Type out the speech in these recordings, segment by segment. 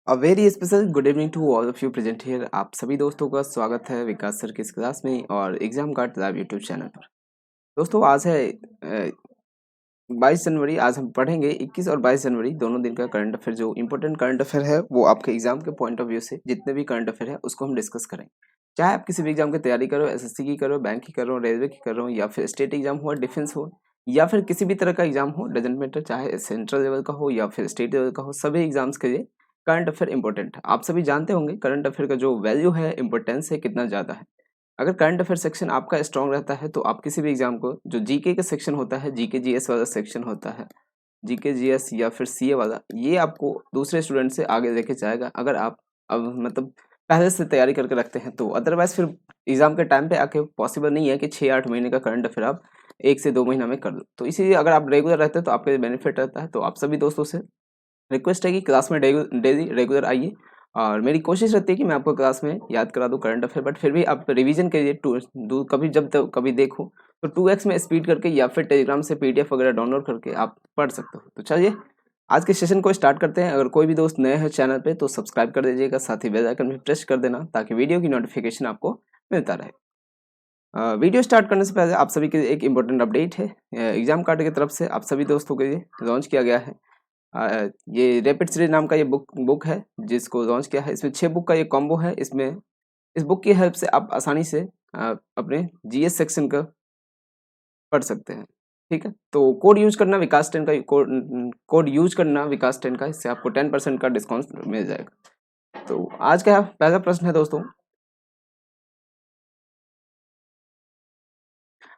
A very special good evening to all of you present here. आप सभी दोस्तों का स्वागत है विकास सर की इस क्लास में और exam card live YouTube channel पर। दोस्तों आज है 22 जनवरी। आज हम पढ़ेंगे 21 और 22 जनवरी दोनों दिन का करंट अफेयर। जो इंपॉर्टेंट करंट अफेयर है वो आपके एग्जाम के पॉइंट ऑफ व्यू से जितने भी करंट अफेयर है उसको हम डिस्कस करेंगे। चाहे आप किसी भी एग्जाम की तैयारी करो, एसएससी की करो, बैंक की करो, रेलवे की करो, या फिर स्टेट एग्जाम हो, डिफेंस हो, या फिर किसी भी तरह का एग्जाम हो, डजेंट मैटर, चाहे सेंट्रल लेवल का हो या फिर स्टेट लेवल का हो, सभी एग्जाम्स के लिए करंट अफेयर इंपॉर्टेंट है। आप सभी जानते होंगे करंट अफेयर का जो वैल्यू है, इंपॉर्टेंस है, कितना ज़्यादा है। अगर करंट अफेयर सेक्शन आपका स्ट्रांग रहता है तो आप किसी भी एग्जाम को, जो जीके का सेक्शन होता है, जीके जीएस वाला सेक्शन होता है, जीके जीएस या फिर सीए वाला, ये आपको दूसरे स्टूडेंट से आगे लेके जाएगा अगर आप अब मतलब पहले से तैयारी करके रखते हैं तो। अदरवाइज फिर एग्जाम के टाइम पे आके पॉसिबल नहीं है कि 6-8 महीने का करंट अफेयर आप 1 से 2 महीना में कर लो। तो इसीलिए अगर आप रेगुलर रहते हैं तो आपके बेनिफिट रहता है। तो आप सभी दोस्तों से रिक्वेस्ट है कि क्लास में डेली रेगुलर आइए, और मेरी कोशिश रहती है कि मैं आपको क्लास में याद करा दूं करंट अफेयर, बट फिर भी आप रिवीजन के लिए कभी जब तक कभी देखो तो 2x में स्पीड करके या फिर टेलीग्राम से पीडीएफ वगैरह डाउनलोड करके आप पढ़ सकते हो। तो चलिए आज के सेशन को स्टार्ट करते हैं। अगर कोई भी दोस्त नए हैं चैनल पे तो सब्सक्राइब कर दीजिएगा, साथ ही बेल आइकन भी प्रेस कर देना ताकि वीडियो की नोटिफिकेशन आपको मिलता रहे। वीडियो स्टार्ट करने से पहले आप सभी के लिए एक इम्पोर्टेंट अपडेट है। एग्जाम कार्ड की तरफ से आप सभी दोस्तों के लिए लॉन्च किया गया है ये रैपिड सीरीज नाम का ये बुक है जिसको लॉन्च किया है। इसमें 6 बुक का ये कॉम्बो है। इसमें इस बुक की हेल्प से आप आसानी से अपने जीएस सेक्शन का पढ़ सकते हैं। ठीक है, तो कोड यूज करना विकास 10 का, कोड यूज करना विकास 10 का, इससे आपको 10% का डिस्काउंट मिल जाएगा। तो आज का पहला प्रश्न है दोस्तों,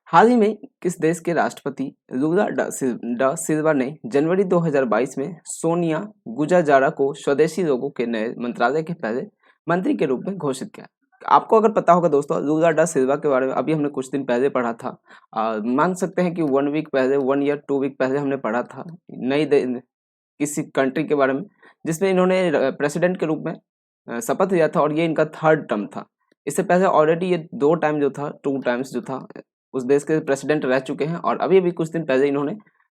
हाल ही में किस देश के राष्ट्रपति लुला डा सिल्वा ने जनवरी 2022 में सोनिया गुजाजारा को स्वदेशी लोगों के नए मंत्रालय के पहले मंत्री के रूप में घोषित किया? आपको अगर पता होगा दोस्तों, लुला डा सिल्वा के बारे में अभी हमने कुछ दिन पहले पढ़ा था। मान सकते हैं कि 1 वीक पहले, 1 या 2 वीक पहले हमने पढ़ा था किसी कंट्री के बारे में जिसमें इन्होंने प्रेसिडेंट के रूप में शपथ लिया था, और ये इनका 3rd टर्म था। इससे पहले ऑलरेडी ये 2 टाइम जो था, 2 टाइम्स जो था, उस देश के प्रेसिडेंट रह चुके हैं, और अभी अभी कुछ दिन पहले इन्होंने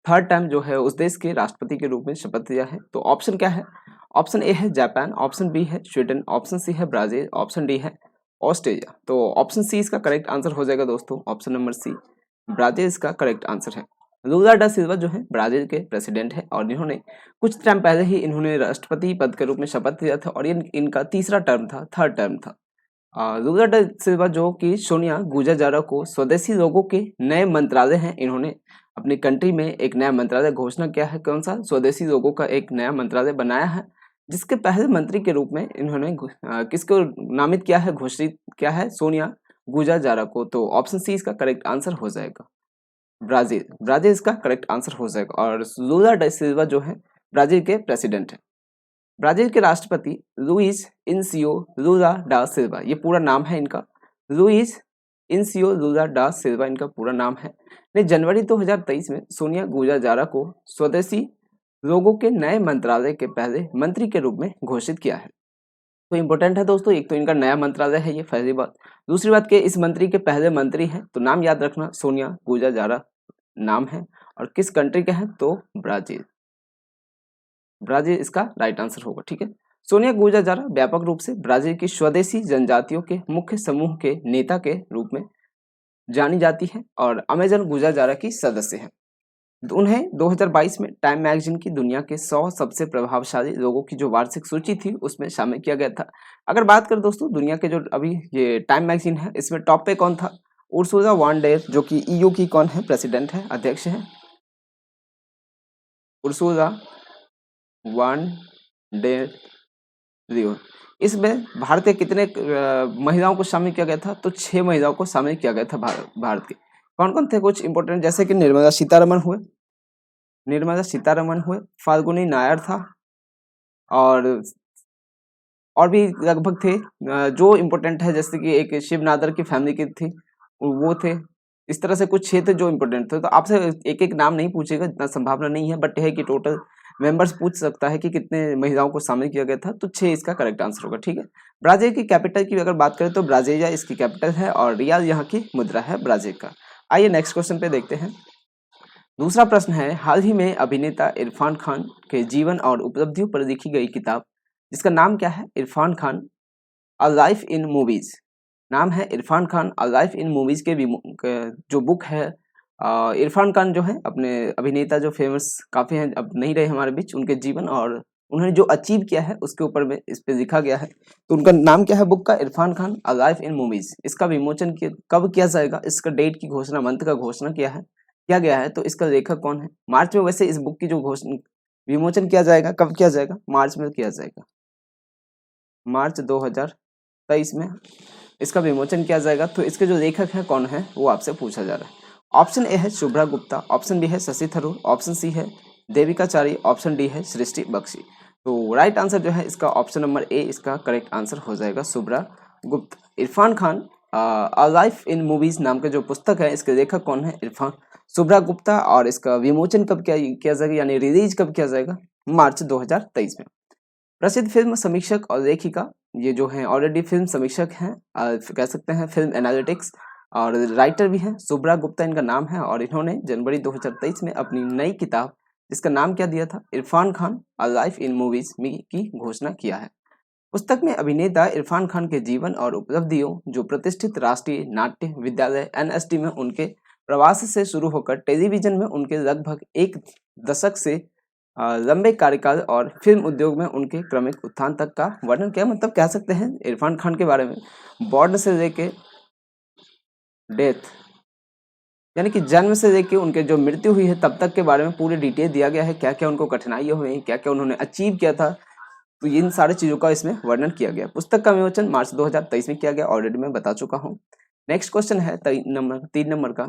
3rd टाइम जो है उस देश के राष्ट्रपति के रूप में शपथ लिया है। तो ऑप्शन क्या है? ऑप्शन ए है जापान, ऑप्शन बी है स्वीडन, ऑप्शन सी है ब्राजील, ऑप्शन डी है ऑस्ट्रेलिया। तो ऑप्शन सी इसका करेक्ट आंसर हो जाएगा दोस्तों। ऑप्शन नंबर सी ब्राजील इसका करेक्ट आंसर है। लुला डा सिल्वा जो है ब्राजील के प्रेसिडेंट है, और इन्होंने कुछ टाइम पहले ही इन्होंने राष्ट्रपति पद के रूप में शपथ लिया था, और ये इनका तीसरा टर्म था, 3rd टर्म था। लुला डा सिल्वा जो कि सोनिया गुजाजारा को स्वदेशी लोगों के नए मंत्रालय हैं, इन्होंने अपनी कंट्री में एक नया मंत्रालय घोषणा किया है। कौन सा? स्वदेशी लोगों का एक नया मंत्रालय बनाया है, जिसके पहले मंत्री के रूप में इन्होंने किसको नामित किया है, घोषित किया है? सोनिया गुजाजारा को। तो ऑप्शन सी इसका करेक्ट आंसर हो जाएगा। ब्राजील, ब्राजील इसका करेक्ट आंसर हो जाएगा। और लुला डा सिल्वा जो है ब्राजील के प्रेसिडेंट है। ब्राजील के राष्ट्रपति लुइस इनसियो लुला डा सिल्वा, ये पूरा नाम है इनका। लुइस इनसियो लुला डा सिल्वा इनका पूरा नाम है। ने जनवरी 2023 में सोनिया गुजाजारा को स्वदेशी लोगों के नए मंत्रालय के पहले मंत्री के रूप में घोषित किया है। तो इम्पोर्टेंट है दोस्तों, एक तो इनका नया मंत्रालय है, ये पहली बात। दूसरी बात कि इस मंत्री के पहले मंत्री हैं, तो नाम याद रखना, सोनिया गुजाजारा नाम है, और किस कंट्री के हैं? तो ब्राजील। ब्राजील इसका राइट आंसर होगा। ठीक है, सोनिया गुजाजारा व्यापक रूप से ब्राजील की स्वदेशी जनजातियों के मुख्य समूह के नेता के रूप में जानी जाती है, और अमेजन गुजाजारा की सदस्य हैं। उन्हें 2022 में टाइम मैगजीन की दुनिया के 100 सबसे प्रभावशाली लोगों की जो वार्षिक सूची थी उसमें शामिल किया गया था। अगर बात करें दोस्तों दुनिया के जो अभी ये टाइम मैगजीन है, इसमें टॉप पे कौन था? उर्सुला वॉन डेर, जो कि ईयू की कौन है? प्रेसिडेंट है, अध्यक्ष है। Ursula von der Leyen. इसमें भारत के कितने महिलाओं को शामिल किया गया था? तो 6 महिलाओं को शामिल किया गया था भारत के। कौन कौन थे? कुछ इंपोर्टेंट, जैसे कि निर्मला सीतारमण हुए, फाल्गुनी नायर था, और भी लगभग थे जो इम्पोर्टेंट है, जैसे कि एक शिव नादर की फैमिली की थी, वो थे। इस तरह से कुछ 6 थे जो इम्पोर्टेंट थे। तो आपसे एक एक नाम नहीं पूछेगा, इतना संभावना नहीं है, बट है कि टोटल मेंबर्स पूछ सकता है कि कितने महिलाओं को शामिल किया गया था। तो 6 इसका करेक्ट आंसर होगा। ठीक है, ब्राजील की कैपिटल की अगर बात करें तो ब्राजीलिया इसकी कैपिटल है, और रियाल यहाँ की मुद्रा है ब्राजील का। आइए नेक्स्ट क्वेश्चन पे देखते हैं। दूसरा प्रश्न है, हाल ही में अभिनेता इरफान खान के जीवन और उपलब्धियों पर लिखी गई किताब जिसका नाम क्या है? Irfan Khan a life in movies. नाम है Irfan Khan a life in movies के जो बुक है। इरफान खान जो है अपने अभिनेता जो फेमस काफी हैं, अब नहीं रहे हमारे बीच, उनके जीवन और उन्होंने जो अचीव किया है उसके ऊपर में इस पे लिखा गया है। तो उनका नाम क्या है बुक का? Irfan Khan a life in movies. इसका विमोचन कब किया जाएगा? इसका डेट की घोषणा, मंथ का घोषणा किया गया है। तो इसका लेखक कौन है? मार्च में। वैसे इस बुक की जो घोषणा विमोचन किया जाएगा, कब किया जाएगा? मार्च में किया जाएगा। मार्च 2023 में इसका विमोचन किया जाएगा। तो इसके जो लेखक हैं कौन है वो आपसे पूछा जा रहा है। ऑप्शन ए है शुभ्रा गुप्ता, ऑप्शन बी है शशि थरूर, ऑप्शन सी है देविका चारी, ऑप्शन डी है सृष्टि बख्शी। तो राइट आंसर जो है इसका ऑप्शन नंबर ए इसका करेक्ट आंसर हो जाएगा, Shubhra Gupta. Irfan Khan a life in movies नाम के जो पुस्तक है, इसके लेखक कौन है? इरफान शुभ्रा गुप्ता। और इसका विमोचन कब किया जाएगा, यानी रिलीज कब किया जाएगा? मार्च 2023 में। प्रसिद्ध फिल्म समीक्षक और लेखिका, ये जो हैं ऑलरेडी फिल्म समीक्षक हैं, कह सकते हैं फिल्म एनालिटिक्स, और राइटर भी हैं। शुभ्रा गुप्ता इनका नाम है और इन्होंने जनवरी 2023 में अपनी नई किताब, जिसका नाम क्या दिया था? Irfan Khan a life in movies में की घोषणा किया है। पुस्तक में अभिनेता इरफान खान के जीवन और उपलब्धियों, जो प्रतिष्ठित राष्ट्रीय नाट्य विद्यालय एनएसडी में उनके प्रवास से शुरू होकर टेलीविजन में उनके लगभग एक दशक से लंबे कार्यकाल और फिल्म उद्योग में उनके क्रमिक उत्थान तक का वर्णन किया। मतलब कह सकते हैं इरफान खान के बारे में बॉर्न से लेके डेथ, यानी कि जन्म से लेके उनके जो मृत्यु हुई है तब तक के बारे में पूरी डिटेल दिया गया है। क्या क्या उनको कठिनाइयां हुई, क्या क्या उन्होंने अचीव किया था, तो इन सारी चीजों का इसमें वर्णन किया गया। पुस्तक का विमोचन मार्च 2023 में किया गया, ऑलरेडी मैं बता चुका हूँ। नेक्स्ट क्वेश्चन है 3 नंबर का।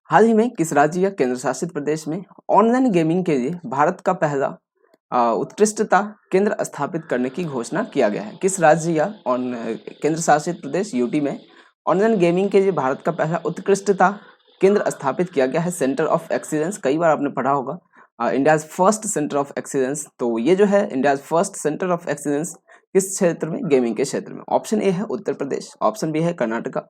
हाल ही में किस राज्य या केंद्र शासित प्रदेश में ऑनलाइन गेमिंग के लिए भारत का पहला उत्कृष्टता केंद्र स्थापित करने की घोषणा किया गया है? किस राज्य या केंद्र शासित प्रदेश यूटी में ऑनलाइन गेमिंग के लिए भारत का पहला उत्कृष्टता केंद्र स्थापित किया गया है? सेंटर ऑफ एक्सीलेंस, कई बार आपने पढ़ा होगा India's first centre of excellence. तो ये जो है India's first centre of excellence किस क्षेत्र में? गेमिंग के क्षेत्र में। ऑप्शन ए है उत्तर प्रदेश, ऑप्शन बी है कर्नाटका,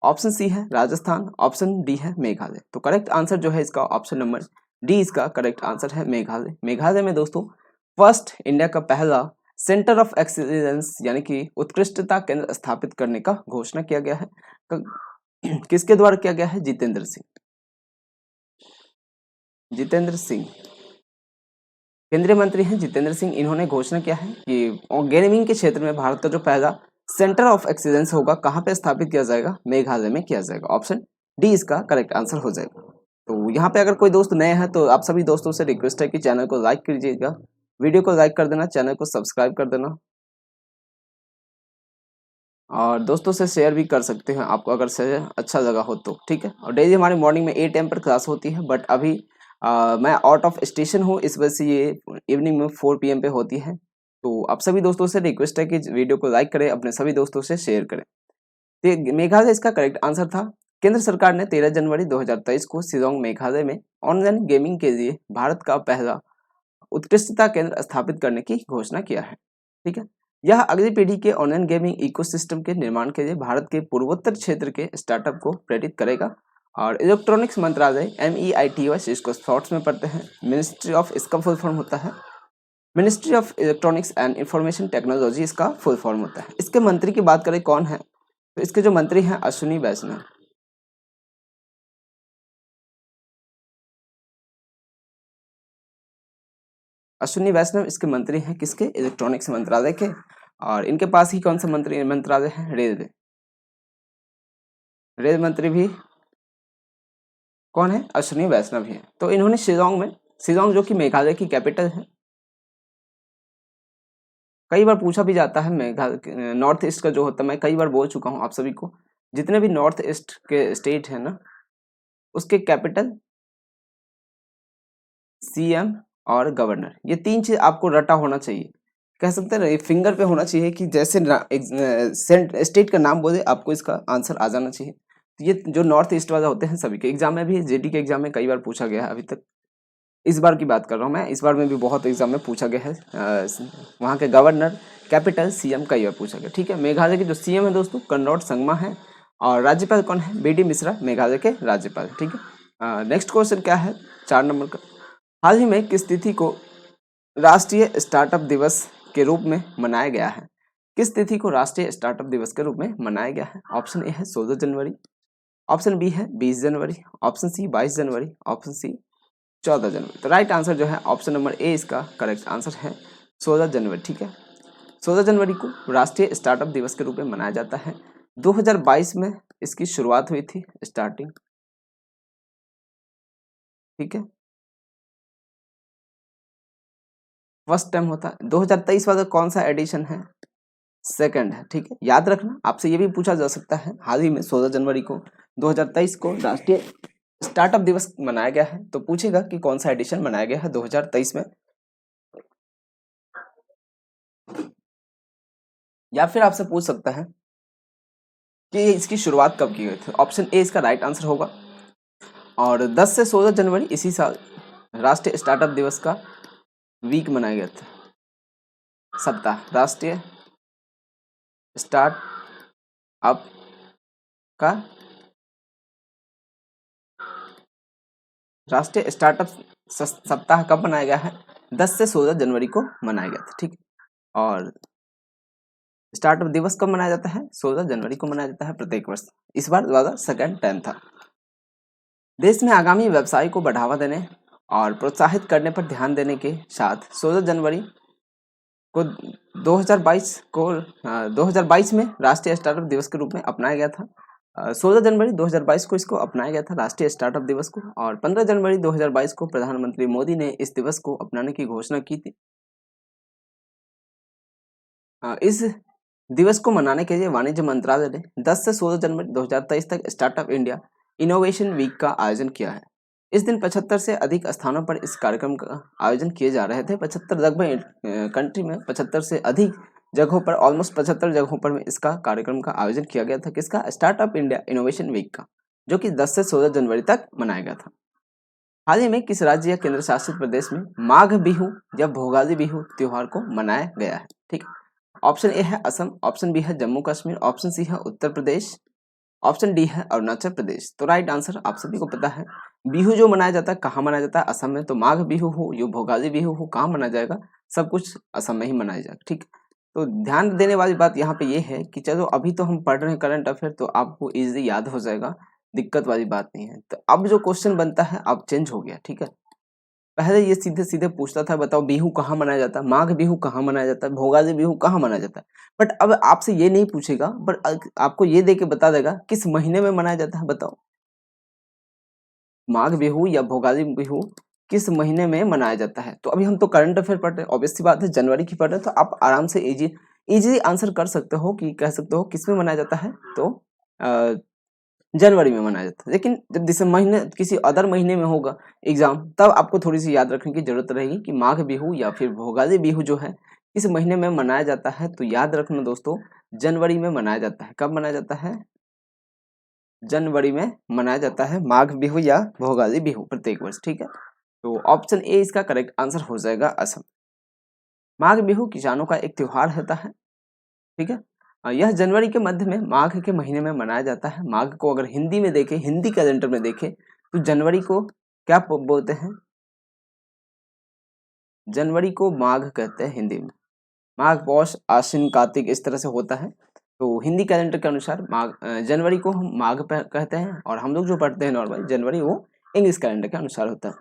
ऑप्शन सी है राजस्थान, ऑप्शन डी है मेघालय। तो करेक्ट आंसर जो है इसका ऑप्शन नंबर डी इसका करेक्ट आंसर है, मेघालय। मेघालय में दोस्तों फर्स्ट इंडिया का पहला सेंटर ऑफ एक्सीलेंस यानी कि उत्कृष्टता केंद्र स्थापित करने का घोषणा किया गया है। किसके द्वारा किया गया है? जितेंद्र सिंह। जितेंद्र सिंह केंद्रीय मंत्री हैं जितेंद्र सिंह। इन्होंने घोषणा किया है कि गेमिंग के क्षेत्र में भारत का जो पहला सेंटर ऑफ एक्सीलेंस होगा कहाँ पे स्थापित किया जाएगा? मेघालय में किया जाएगा। ऑप्शन डी इसका करेक्ट आंसर हो जाएगा। तो यहाँ पे अगर कोई दोस्त नए हैं तो आप सभी दोस्तों से रिक्वेस्ट है कि चैनल को लाइक कीजिएगा, वीडियो को लाइक कर देना, चैनल को सब्सक्राइब कर देना, और दोस्तों से शेयर भी कर सकते हैं आपको अगर शेयर अच्छा लगा हो तो, ठीक है। और डेली हमारी मॉर्निंग में 8 AM पर क्लास होती है, बट अभी मैं आउट ऑफ स्टेशन हूँ, इस वजह से ये इवनिंग में 4 PM पे होती है। तो आप सभी दोस्तों से रिक्वेस्ट है कि वीडियो को लाइक करें, अपने सभी दोस्तों से शेयर करें। तो मेघालय इसका करेक्ट आंसर था। केंद्र सरकार ने 13 जनवरी 2023 को शिलोंग मेघालय में ऑनलाइन गेमिंग के लिए भारत का पहला उत्कृष्टता केंद्र स्थापित करने की घोषणा किया है, ठीक है। यह अगली पीढ़ी के ऑनलाइन गेमिंग इकोसिस्टम के निर्माण के लिए भारत के पूर्वोत्तर क्षेत्र के स्टार्टअप को प्रेरित करेगा। और इलेक्ट्रॉनिक्स मंत्रालय MEITY इसको शॉर्ट्स में पढ़ते हैं, मिनिस्ट्री ऑफ, इसका फुल फॉर्म होता है ministry of electronics and information technology, इसका फुल फॉर्म होता है। इसके मंत्री की बात करें कौन है, तो इसके जो मंत्री हैं अश्विनी वैष्णव। अश्विनी वैष्णव इसके मंत्री हैं, किसके? इलेक्ट्रॉनिक्स मंत्रालय के। और इनके पास ही कौन सा मंत्रालय है? रेलवे। रेल मंत्री भी कौन है? अश्विनी वैष्णव ही है। तो इन्होंने शिलोंग जो कि मेघालय की कैपिटल है, कई बार पूछा भी जाता है मेघालय नॉर्थ ईस्ट का जो होता है, मैं कई बार बोल चुका हूँ आप सभी को, जितने भी नॉर्थ ईस्ट के स्टेट है ना, उसके कैपिटल, CM और गवर्नर, ये 3 चीज आपको रटा होना चाहिए। कह सकते हैं ना, ये फिंगर पे होना चाहिए कि जैसे स्टेट का नाम बोले आपको इसका आंसर आ जाना चाहिए। तो ये जो नॉर्थ ईस्ट वाला होते हैं सभी के एग्जाम में भी, JD के एग्जाम में कई बार पूछा गया है अभी तक। इस बार की बात कर रहा हूँ मैं, इस बार में भी बहुत एग्जाम में पूछा गया है। वहाँ के गवर्नर, कैपिटल, CM कई बार पूछा गया, ठीक है। मेघालय के जो CM है दोस्तों कन्नौड संगमा है, और राज्यपाल कौन है? BD मिश्रा, मेघालय के राज्यपाल, ठीक है। नेक्स्ट क्वेश्चन क्या है 4 नंबर का। हाल ही में किस तिथि को राष्ट्रीय स्टार्टअप दिवस के रूप में मनाया गया है? किस तिथि को राष्ट्रीय स्टार्टअप दिवस के रूप में मनाया गया है? ऑप्शन ए है 16 जनवरी, ऑप्शन बी है 20 जनवरी, ऑप्शन सी 22 जनवरी, ऑप्शन सी 14 जनवरी। तो राइट आंसर जो है ऑप्शन नंबर ए इसका करेक्ट आंसर है 16 जनवरी। ठीक है, 16 जनवरी को राष्ट्रीय स्टार्टअप दिवस के रूप में मनाया जाता है। 2022 में इसकी शुरुआत हुई थी, स्टार्टिंग। ठीक है, फर्स्ट टाइम होता है। 2023 वाला कौन सा एडिशन है? सेकंड है। ठीक है, याद रखना, आपसे ये भी पूछा जा सकता है। हाल ही में 16 जनवरी को 2023 को राष्ट्रीय स्टार्टअप दिवस मनाया गया है, तो पूछेगा कि कौन सा एडिशन मनाया गया है 2023 में। या फिर आपसे पूछ सकता है कि इसकी शुरुआत कब की गई थी। ऑप्शन ए इसका राइट आंसर होगा। और 10 से 16 जनवरी इसी साल राष्ट्रीय स्टार्टअप दिवस का वीक मनाया गया था, सप्ताह। राष्ट्रीय स्टार्ट अप का राष्ट्रीय स्टार्टअप सप्ताह कब मनाया गया है? 10 से 16 जनवरी को मनाया गया था। ठीक, और स्टार्टअप दिवस कब मनाया जाता है? 16 जनवरी को मनाया जाता है प्रत्येक वर्ष। इस बार वाला सेकंड टाइम था। देश में आगामी व्यवसाय को बढ़ावा देने और प्रोत्साहित करने पर ध्यान देने के साथ 16 जनवरी को 2022 में राष्ट्रीय स्टार्टअप दिवस के रूप में अपनाया गया था। 16 जनवरी 2022 को इसको अपनाया गया था राष्ट्रीय स्टार्टअप दिवस को, और 15 जनवरी 2022 को प्रधानमंत्री मोदी ने इस दिवस को अपनाने की घोषणा की थी। इस दिवस को मनाने के लिए वाणिज्य मंत्रालय ने 10 से 16 जनवरी 2023 तक स्टार्टअप इंडिया इनोवेशन वीक का आयोजन किया है। इस दिन 75 से अधिक स्थानों पर इस कार्यक्रम का आयोजन किए जा रहे थे। 75 लगभग कंट्री में 75 से अधिक जगहों पर, ऑलमोस्ट 75 जगहों पर में इसका कार्यक्रम का आयोजन किया गया था। किसका? स्टार्टअप इंडिया इनोवेशन वीक का, जो कि 10 से 16 जनवरी तक मनाया गया था। हाल ही में किस राज्य या केंद्र शासित प्रदेश में माघ बिहू या भोगाली बिहू त्योहार को मनाया गया है? ठीक है, ऑप्शन ए है असम, ऑप्शन बी है जम्मू कश्मीर, ऑप्शन सी है उत्तर प्रदेश, ऑप्शन डी है अरुणाचल प्रदेश। तो राइट आंसर आप सभी को पता है, बिहू जो मनाया जाता है कहाँ मनाया जाता है? असम में। तो माघ बिहू हो या भोगाली बिहू हो, कहाँ मनाया जाएगा? सब कुछ असम में ही मनाया जाएगा। ठीक, तो ध्यान देने वाली बात यहाँ पे ये है कि चलो अभी तो हम पढ़ रहे हैं करंट अफेयर, तो आपको इजीली याद हो जाएगा, दिक्कत वाली बात नहीं है। तो अब जो क्वेश्चन बनता है अब चेंज हो गया। ठीक है, पहले ये सीधे सीधे पूछता था बताओ बिहू कहाँ मनाया जाता है, माघ बिहू कहाँ मनाया जाता है, भोगाली बिहू कहाँ मनाया जाता है। बट अब आपसे ये नहीं पूछेगा, बट आपको ये दे के बता देगा किस महीने में मनाया जाता है। बताओ माघ बिहू या भोगाली बिहू किस महीने में मनाया जाता है। तो अभी हम तो करंट अफेयर पढ़ रहे हैं, ऑब्वियस सी बात है जनवरी की पढ़ रहे हैं, तो आप आराम से इजी आंसर कर सकते हो कि कह सकते हो किस में मनाया जाता है। तो जनवरी में मनाया जाता है। लेकिन जब दिसंबर महीने किसी अदर महीने में होगा एग्जाम, तब आपको थोड़ी सी याद रखने की जरूरत रहेगी कि माघ बिहू या फिर भोगाली बिहू जो है इस महीने में मनाया जाता है। तो याद रखना दोस्तों, जनवरी में मनाया जाता है। कब मनाया जाता है? जनवरी में मनाया जाता है माघ बिहू या भोगाली बिहू प्रत्येक वर्ष। ठीक है, तो ऑप्शन ए इसका करेक्ट आंसर हो जाएगा, असम। माघ बिहू किसानों का एक त्योहार होता है। ठीक है, यह जनवरी के मध्य में माघ के महीने में मनाया जाता है। माघ को अगर हिंदी में देखें, हिंदी कैलेंडर में देखें, तो जनवरी को क्या बोलते हैं? जनवरी को माघ कहते हैं हिंदी में। माघ, पौष, आश्विन, कार्तिक इस तरह से होता है। तो हिंदी कैलेंडर के अनुसार जनवरी को हम माघ कहते हैं, और हम लोग जो पढ़ते हैं नॉर्मल जनवरी, वो इंग्लिश कैलेंडर के अनुसार होता है।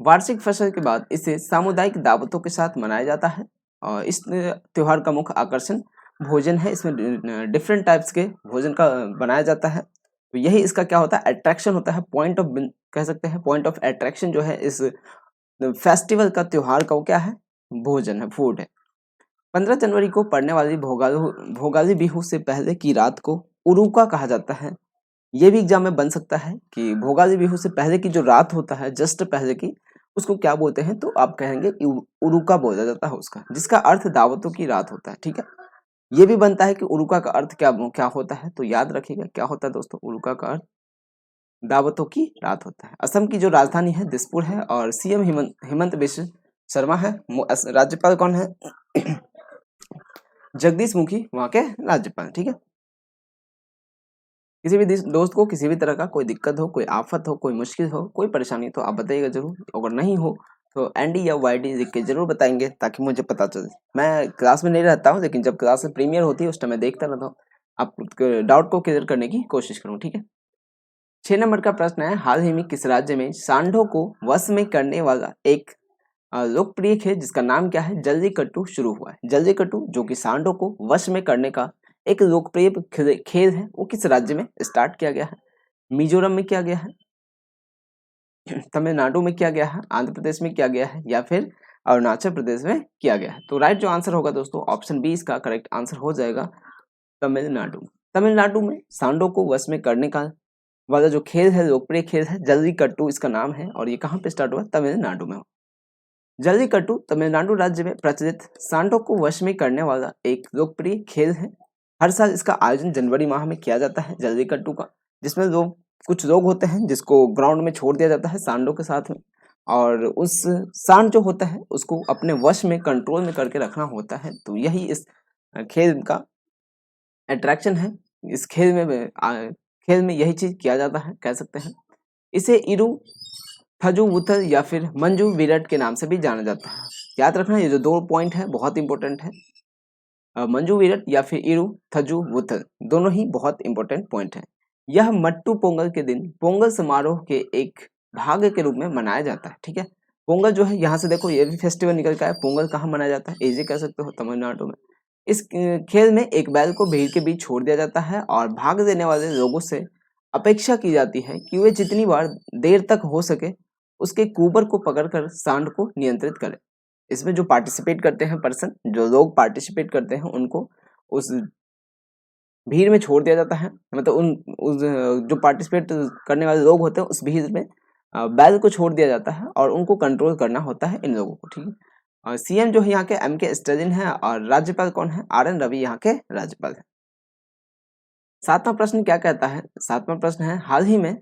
वार्षिक फसल के बाद इसे सामुदायिक दावतों के साथ मनाया जाता है। और इस त्योहार का मुख्य आकर्षण भोजन है। इसमें डिफरेंट टाइप्स के भोजन का बनाया जाता है। तो यही इसका क्या होता है? अट्रैक्शन होता है, पॉइंट ऑफ कह सकते हैं पॉइंट ऑफ अट्रैक्शन जो है इस फेस्टिवल का, त्योहार का, वो क्या है? भोजन है, फूड है। 15 जनवरी को पड़ने वाली भोगाली बिहू से पहले की रात को उरुका कहा जाता है। ये भी एग्जाम में बन सकता है कि भोगाली बिहू से पहले की जो रात होता है, जस्ट पहले की, उसको क्या बोलते हैं? तो आप कहेंगे उरुका बोला जाता है उसका, जिसका अर्थ दावतों की रात होता है। ठीक है, ये भी बनता है कि उरुका का अर्थ क्या क्या होता है। तो याद रखिएगा क्या होता है दोस्तों, उरुका का अर्थ दावतों की रात होता है। असम की जो राजधानी है दिसपुर है, और सीएम हेमंत बिश्व शर्मा है। राज्यपाल कौन है? जगदीश मुखी वहां के राज्यपाल। ठीक है, किसी भी दोस्त को किसी भी तरह का कोई दिक्कत हो, कोई आफत हो, कोई मुश्किल हो, कोई परेशानी, तो आप बताइएगा जरूर। अगर नहीं हो तो एनडी या वाईडी लिख के जरूर बताएंगे ताकि मुझे पता चले। मैं क्लास में नहीं रहता हूँ, लेकिन जब क्लास में प्रीमियर होती है उस टाइम मैं देखता रहता हूँ। आप डाउट को क्लियर करने की कोशिश करूँ, ठीक है। 6 नंबर का प्रश्न है, हाल ही में किस राज्य में सांडों को वश में करने वाला एक लोकप्रिय खेल जिसका नाम क्या है, जल्लीकट्टू शुरू हुआ है। जल्लीकट्टू जो कि सांडों को वश में करने का एक लोकप्रिय खेल है, वो किस राज्य में स्टार्ट किया गया है? मिजोरम में किया गया है, तमिलनाडु में किया गया है, आंध्र प्रदेश में किया गया है, या फिर अरुणाचल प्रदेश में किया गया है? तो राइट जो आंसर होगा दोस्तों, ऑप्शन बी इसका करेक्ट आंसर हो जाएगा, तमिलनाडु। तमिलनाडु में सांडों को वश में करने का वाला जो खेल है, लोकप्रिय खेल है, जल्लीकट्टू इसका नाम है, और ये कहाँ पे स्टार्ट हुआ? तमिलनाडु में। जल्लीकट्टू तमिलनाडु राज्य में प्रचलित सांडों को वश में करने वाला एक लोकप्रिय खेल है। हर साल इसका आयोजन जनवरी माह में किया जाता है जल्लीकट्टू का, जिसमें कुछ लोग होते हैं जिसको ग्राउंड में छोड़ दिया जाता है सांडों के साथ में, और उस सांड जो होता है उसको अपने वश में कंट्रोल में करके रखना होता है। तो यही इस खेल का अट्रैक्शन है। इस खेल में यही चीज किया जाता है, कह सकते हैं। इसे इरू थजुवुथल या फिर मंजू विरट के नाम से भी जाना जाता है। याद रखना, ये जो 2 पॉइंट है बहुत इंपॉर्टेंट है। मंजू विरट या फिर इरू थजुवुथल दोनों ही बहुत इंपॉर्टेंट पॉइंट है। यह मट्टू पोंगल के दिन पोंगल समारोह के एक भाग के रूप में मनाया जाता है, ठीक है। पोंगल जो है, यहाँ से देखो ये भी फेस्टिवल निकल का है। पोंगल कहाँ मनाया जाता है? ये कह सकते हो तमिलनाडु में। इस खेल में एक बैल को भीड़ के बीच छोड़ दिया जाता है और भाग देने वाले लोगों से अपेक्षा की जाती है कि वे जितनी बार देर तक हो सके उसके कुबर को पकड़कर सांड को नियंत्रित करें। इसमें जो पार्टिसिपेट करते हैं पर्सन, जो लोग पार्टिसिपेट करते हैं, उनको उस भीड़ में छोड़ दिया जाता है। मतलब उस जो पार्टिसिपेट करने वाले लोग होते हैं उस भीड़ में बैल को छोड़ दिया जाता है और उनको कंट्रोल करना होता है इन लोगों को, ठीक है। और सीएम जो है यहाँ के एम.के. स्टालिन है, और राज्यपाल कौन है? आर.एन. रवि यहाँ के राज्यपाल है। 7वां प्रश्न क्या कहता है? 7वां प्रश्न है, हाल ही में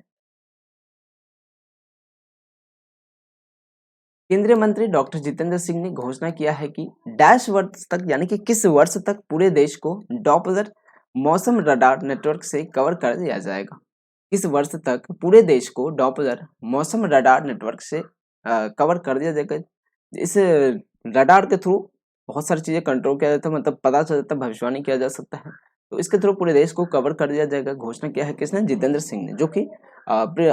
केंद्रीय मंत्री डॉक्टर जितेंद्र सिंह ने घोषणा किया है कि डैश वर्ष तक, यानी कि किस वर्ष तक पूरे देश को डॉपलर मौसम रडार नेटवर्क से कवर कर दिया जाएगा? किस वर्ष तक पूरे देश को डॉपलर मौसम रडार नेटवर्क से कवर कर दिया जाएगा? इस रडार के थ्रू बहुत सारी चीजें कंट्रोल किया जाता है, मतलब पता चल जाता है, भविष्यवाणी किया जा सकता है। तो इसके थ्रू पूरे देश को कवर कर दिया जाएगा। घोषणा किया है किसने? जितेंद्र सिंह ने, जो कि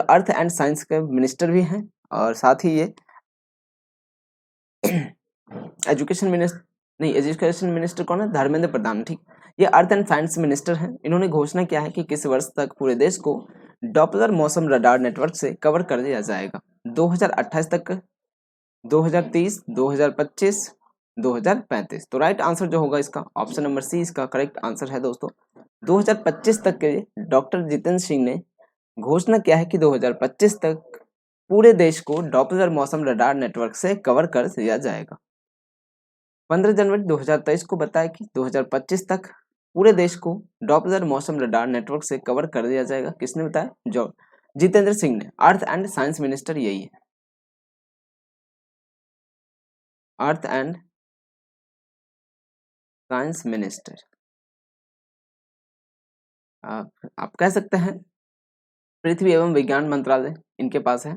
अर्थ एंड साइंस के मिनिस्टर भी हैं, और साथ ही ये एजुकेशन मिनिस्टर, नहीं, एजुकेशन मिनिस्टर कौन है? धर्मेंद्र प्रधान, ठीक। ये अर्थ एंड साइंस मिनिस्टर हैं। इन्होंने घोषणा किया है कि किस वर्ष तक पूरे देश को डॉपलर मौसम रडार नेटवर्क से कवर कर दिया जाएगा? 2028 तक, 2030, 2025, 2035। तो राइट आंसर जो होगा इसका, ऑप्शन नंबर सी इसका करेक्ट आंसर है दोस्तों। 2025 तक के डॉक्टर जितेंद्र सिंह ने घोषणा किया है कि 2025 तक पूरे देश को डॉपलर मौसम रडार नेटवर्क से कवर कर दिया जाएगा। 15 जनवरी 2023 को बताया कि 2025 तक पूरे देश को डॉपलर मौसम रडार नेटवर्क से कवर कर दिया जाएगा। किसने बताया? जो जितेंद्र सिंह ने, अर्थ एंड साइंस मिनिस्टर यही है, अर्थ एंड साइंस मिनिस्टर। आप कह सकते हैं पृथ्वी एवं विज्ञान मंत्रालय इनके पास है।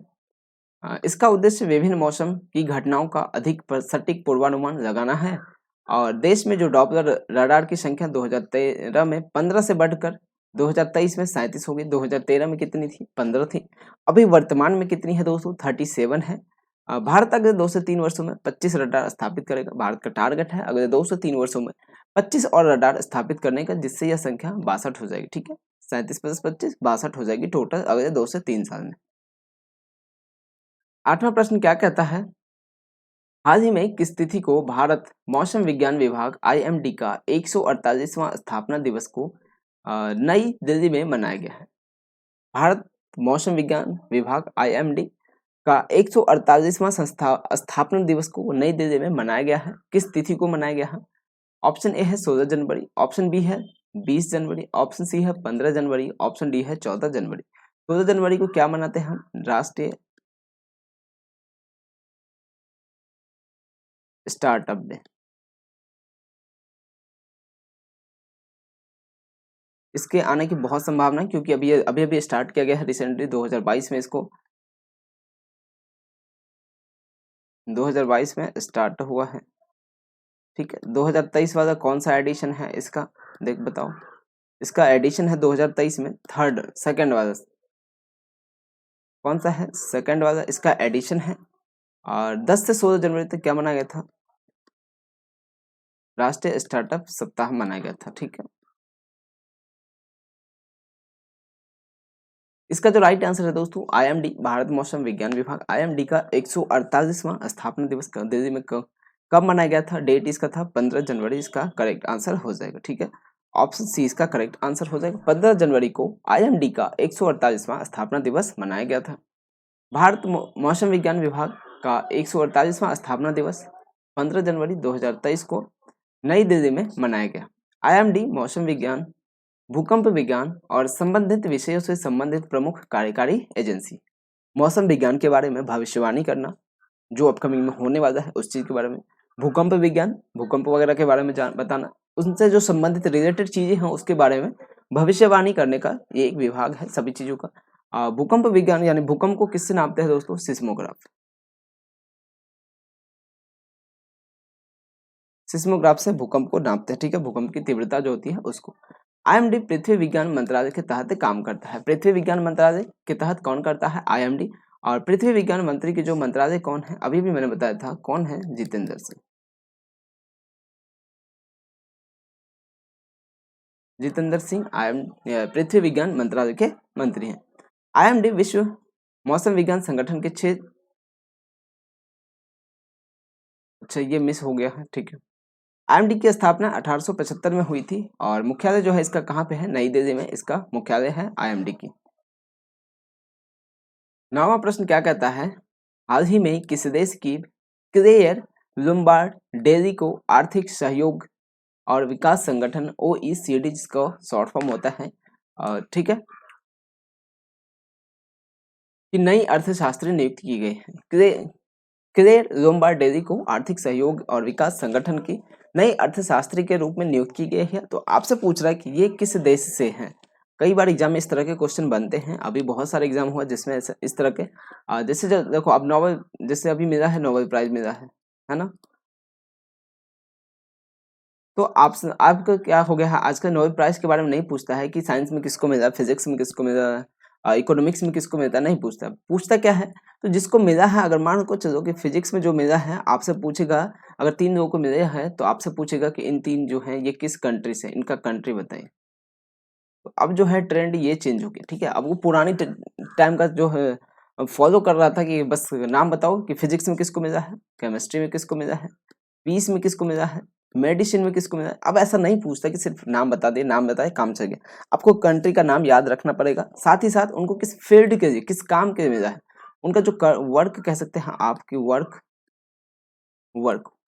इसका उद्देश्य विभिन्न मौसम की घटनाओं का अधिक सटीक पूर्वानुमान लगाना है, और देश में जो डॉपलर रडार की संख्या 2013 में 15 से बढ़कर 2023 में 37 हो गई। 2013 में कितनी थी? 15 थी। अभी वर्तमान में कितनी है दोस्तों? 37 है। भारत अगले 2 से 3 वर्षों में 25 रडार स्थापित करेगा। भारत का टारगेट है अगले 2 से 3 वर्षों में 25 और रडार स्थापित करने का, जिससे यह संख्या 62 हो जाएगी, ठीक है। 37 + 25 62 हो जाएगी टोटल अगले 2 से 3 साल में। 8वां प्रश्न क्या कहता है? हाल ही में किस तिथि को भारत मौसम विज्ञान विभाग (IMD) का 148वां स्थापना दिवस को नई दिल्ली में मनाया गया है? भारत मौसम विज्ञान विभाग (IMD) का 148वां स्थापना दिवस को नई दिल्ली में मनाया गया है। किस तिथि को मनाया गया है? ऑप्शन ए है 16 जनवरी, ऑप्शन बी है 20 जनवरी, ऑप्शन सी है 15 जनवरी, ऑप्शन डी है 14 जनवरी। 16 जनवरी को क्या मनाते हैं हम? राष्ट्रीय स्टार्टअप डे। इसके आने की बहुत संभावना है, क्योंकि अभी अभी स्टार्ट किया गया है रिसेंटली 2022 में इसको। 2022 में स्टार्ट हुआ है। ठीक है, 2023 वाला कौन सा एडिशन है इसका, देख बताओ। इसका एडिशन है 2023 में सेकंड वाला। कौन सा है? सेकंड वाला इसका एडिशन है। और 10 से 16 जनवरी तक क्या मनाया गया था? राष्ट्रीय स्टार्टअप सप्ताह मनाया गया था। ठीक है, इसका जो राइट आंसर है दोस्तों, आईएमडी, भारत मौसम विज्ञान विभाग, आईएमडी का 148वां स्थापना दिवस दिल्ली में कब मनाया गया था? डेट इसका था 15 जनवरी, इसका करेक्ट आंसर हो जाएगा। ठीक है, ऑप्शन सी इसका करेक्ट आंसर हो जाएगा। 15 जनवरी को आईएमडी का 148वां स्थापना दिवस मनाया गया था। भारत मौसम विज्ञान विभाग का 148वां स्थापना दिवस 15 जनवरी 2023 को नई दिल्ली में मनाया गया। आईएमडी मौसम विज्ञान, भूकंप विज्ञान और संबंधित विषयों से संबंधित प्रमुख कार्यकारी एजेंसी। मौसम विज्ञान के बारे में भविष्यवाणी करना, जो अपकमिंग में होने वाला है उस चीज के बारे में। भूकंप विज्ञान, भूकंप वगैरह के बारे में बताना, उनसे जो संबंधित रिलेटेड चीजें हैं उसके बारे में भविष्यवाणी करने का ये एक विभाग है सभी चीजों का। भूकंप विज्ञान यानी भूकंप को किससे नापते हैं दोस्तों? सिस्मोग्राफ। सिस्मोग्राफ से भूकंप को नापते हैं। ठीक है, भूकंप की तीव्रता जो होती है उसको। आईएमडी पृथ्वी विज्ञान मंत्रालय के तहत काम करता है। पृथ्वी विज्ञान मंत्रालय के तहत कौन करता है? आईएमडी। और पृथ्वी विज्ञान मंत्री के जो मंत्रालय कौन है, अभी भी मैंने बताया था कौन है? जितेंद्र सिंह। जितेंद्र सिंह पृथ्वी विज्ञान मंत्रालय के मंत्री हैं। आईएमडी विश्व मौसम विज्ञान संगठन के 6, अच्छा ये मिस हो गया है। ठीक है, आईएमडी की स्थापना 1875 में हुई थी और मुख्यालय जो है इसका कहाँ पे है? नई दिल्ली में इसका मुख्यालय है आईएमडी की। 9वां प्रश्न क्या कहता है? हाल ही में किस देश की क्लेयर लुम्बार्ड डेली को आर्थिक सहयोग और विकास संगठन OECD, जिसका शॉर्ट फॉर्म होता है, ठीक है, कि नई अर्थशास्त्री नियुक्त की गई है। क्लेयर लोम्बार्ड डेली को आर्थिक सहयोग और विकास संगठन की नई अर्थशास्त्री के रूप में नियुक्त की गई है। तो आपसे पूछ रहा है कि ये किस देश से है। कई बार एग्जाम में इस तरह के क्वेश्चन बनते हैं, अभी बहुत सारे एग्जाम हुआ जिसमें इस तरह के जैसे जो देखो अब नोबेल, जैसे अभी मिला है नोबेल प्राइज मिला है ना। तो आपका क्या हो गया है, आजकल नोबेल प्राइज के बारे में नहीं पूछता है कि साइंस में किसको मिला, फिजिक्स में किसको मिला, इकोनॉमिक्स में किसको मिलता है, नहीं पूछता। पूछता क्या है? तो जिसको मिला है, अगर मान को चलो कि फिजिक्स में जो मिला है आपसे पूछेगा, अगर 3 लोगों को मिला है तो आपसे पूछेगा कि इन 3 जो है ये किस कंट्री से, इनका कंट्री बताइए। तो अब जो है ट्रेंड ये चेंज हो गया। ठीक है, अब वो पुरानी टाइम का जो है फॉलो कर रहा था कि बस नाम बताओ कि फिजिक्स में किसको मिला है, केमिस्ट्री में किसको मिला है, पीस में किसको मिला है, मेडिसिन में किसको मिला है। अब ऐसा नहीं पूछता कि सिर्फ नाम बता दे, नाम बताए काम चल गया। आपको कंट्री का नाम याद रखना पड़ेगा, साथ ही साथ उनको किस फील्ड के लिए, किस काम के लिए मिला है, उनका जो वर्क कह सकते हैं आपकी वर्क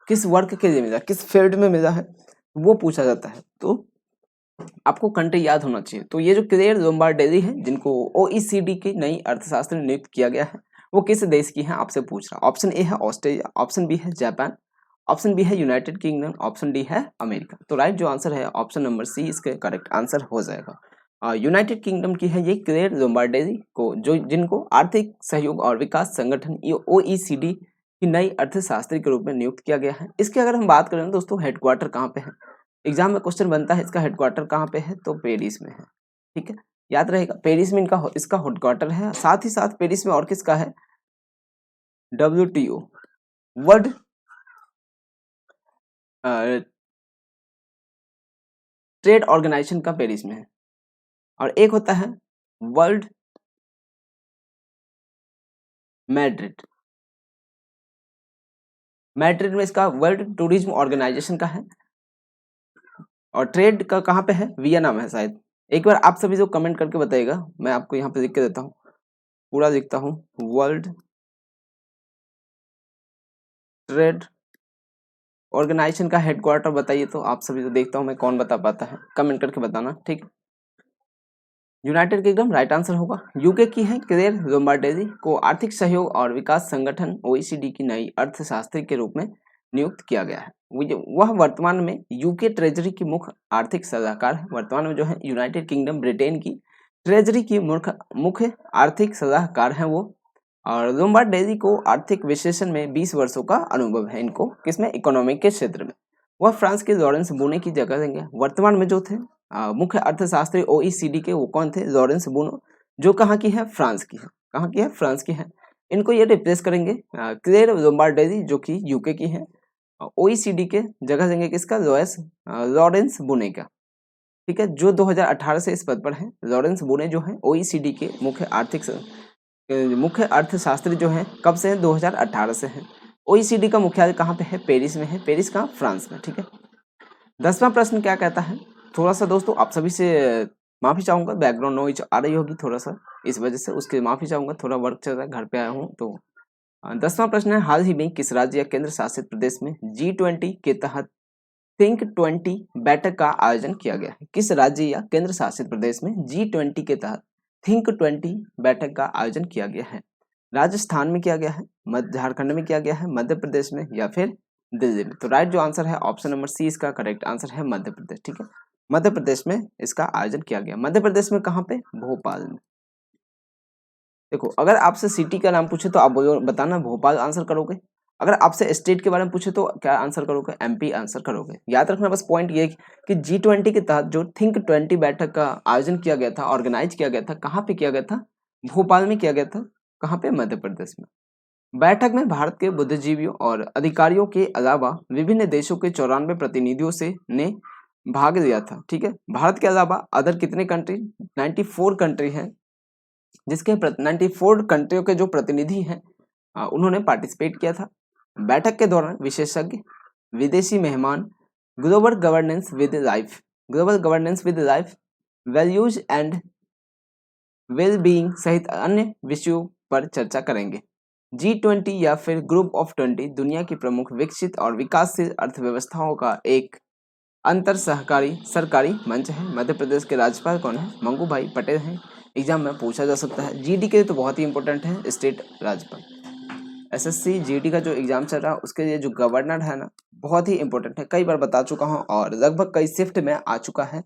किस वर्क के लिए मिला, किस फील्ड में मिला है, वो पूछा जाता है। तो आपको कंट्री याद होना चाहिए। तो ये जो क्लेयर लोम्बार्डेली है, जिनको OECD की नई अर्थशास्त्री नियुक्त किया गया है, वो किस देश की है आपसे पूछ रहा। ऑप्शन ए है ऑस्ट्रेलिया, ऑप्शन बी है जापान, ऑप्शन बी है यूनाइटेड किंगडम, ऑप्शन डी है अमेरिका। तो राइट जो आंसर है ऑप्शन नंबर सी इसके करेक्ट आंसर हो जाएगा। यूनाइटेड किंगडम की है ये क्लेयर लोम्बार्डेली को, जो जिनको आर्थिक सहयोग और विकास संगठन OECD की नई अर्थशास्त्री के रूप में नियुक्त किया गया है। इसके अगर हम बात करें दोस्तों, हेडक्वार्टर कहाँ पे है, एग्जाम में क्वेश्चन बनता है इसका हेडक्वार्टर कहाँ पे है, तो पेरिस में है। ठीक है, याद रहेगा पेरिस में इसका हेडक्वार्टर है। साथ ही साथ पेरिस में और किसका है? WTO, वर्ल्ड ट्रेड ऑर्गेनाइजेशन का पेरिस में है। और एक होता है वर्ल्ड मैड्रिड, मैड्रिड में इसका वर्ल्ड टूरिज्म ऑर्गेनाइजेशन का है। और ट्रेड का कहाँ पे है? वियना में है शायद। एक बार आप सभी जो कमेंट करके बताइएगा, मैं आपको यहाँ पे लिख के देता हूँ, पूरा लिखता हूँ, वर्ल्ड ट्रेड ऑर्गेनाइजेशन का हेडक्वार्टर बताइए। तो आप सभी को देखता हूँ मैं कौन बता पाता है, कमेंट करके बताना। ठीक, यूनाइटेड किंगडम राइट आंसर होगा। यूके की है क्लेयर लोम्बार्डेली को आर्थिक सहयोग और विकास संगठन OECD की नई अर्थशास्त्री के रूप में नियुक्त किया गया है। वह वर्तमान में यूके ट्रेजरी की मुख्य आर्थिक सलाहकार है। वर्तमान में जो है यूनाइटेड किंगडम ब्रिटेन की ट्रेजरी की मुख्य आर्थिक सलाहकार है वो। और लोम्बार्डेजी को आर्थिक विश्लेषण में 20 वर्षों का अनुभव है इनको, किसमें, इकोनॉमिक के क्षेत्र में। वह फ्रांस के लॉरेंस बूने की जगह लेंगे। वर्तमान में जो थे मुख्य अर्थशास्त्री OECD के, वो कौन थे, लॉरेंस बूनो, जो कहाँ की है, फ्रांस की है। कहाँ की है, फ्रांस की है। इनको ये रिप्लेस करेंगे क्लेयर लोम्बार्डेजी, जो कि यूके की है। OECD के जगह देंगे किसका, लॉरेंस बूने का। ठीक है, जो 2018 से इस पद पर है। लॉरेंस बूने जो है OECD के मुख्य अर्थशास्त्री जो है, कब से है, 2018 से है। OECD का मुख्यालय कहाँ पे है, पेरिस में है। पेरिस कहाँ, फ्रांस में। ठीक है, 10वां प्रश्न क्या कहता है। थोड़ा सा दोस्तों आप सभी से माफी चाहूंगा, बैकग्राउंड नॉइज आ रही होगी थोड़ा सा, इस वजह से उसके माफी चाहूंगा, थोड़ा वर्क चल रहा है, घर पे आया हूँ तो। 10वां प्रश्न है, हाल ही में किस राज्य या केंद्र शासित प्रदेश में G20 के तहत थिंक 20 बैठक का आयोजन किया गया है। किस राज्य या केंद्र शासित प्रदेश में G20 के तहत थिंक 20 बैठक का आयोजन किया गया है। राजस्थान में किया गया है, झारखंड में किया गया है, मध्य प्रदेश में, या फिर दिल्ली में। तो राइट जो आंसर है ऑप्शन नंबर सी, इसका करेक्ट आंसर है मध्य प्रदेश। ठीक है, मध्य प्रदेश में इसका आयोजन किया गया। मध्य प्रदेश में कहाँ पे, भोपाल में। देखो, अगर आपसे सिटी का नाम पूछे तो आप बताना भोपाल आंसर करोगे। अगर आपसे स्टेट के बारे में पूछे तो क्या आंसर करोगे, MP आंसर करोगे। याद रखना बस पॉइंट ये कि G20 के तहत जो थिंक 20 बैठक का आयोजन किया गया था, ऑर्गेनाइज किया गया था, कहाँ पे किया गया था, भोपाल में किया गया था। कहाँ पे, मध्य प्रदेश में। बैठक में भारत के बुद्धिजीवियों और अधिकारियों के अलावा विभिन्न देशों के 94 प्रतिनिधियों से ने भाग लिया था। ठीक है, भारत के अलावा अदर कितने कंट्री, 94 कंट्री हैं, जिसके 94 कंट्रियों के जो प्रतिनिधि हैं उन्होंने पार्टिसिपेट किया था। बैठक के दौरान विशेषज्ञ, विदेशी मेहमान, global governance with life values and well being सहित अन्य विषयों पर चर्चा करेंगे। G20 या फिर ग्रुप ऑफ 20 दुनिया की प्रमुख विकसित और विकासशील अर्थव्यवस्थाओं का एक अंतर सरकारी मंच है। मध्य प्रदेश के राज्यपाल कौन है, मंगू भाई पटेल हैं। एग्जाम में पूछा जा सकता है। GD के लिए तो बहुत ही इंपॉर्टेंट है, स्टेट राज्यपाल। SSC GD का जो एग्जाम चल रहा है उसके लिए जो गवर्नर है ना, बहुत ही इंपॉर्टेंट है। कई बार बता चुका हूँ और लगभग कई शिफ्ट में आ चुका है।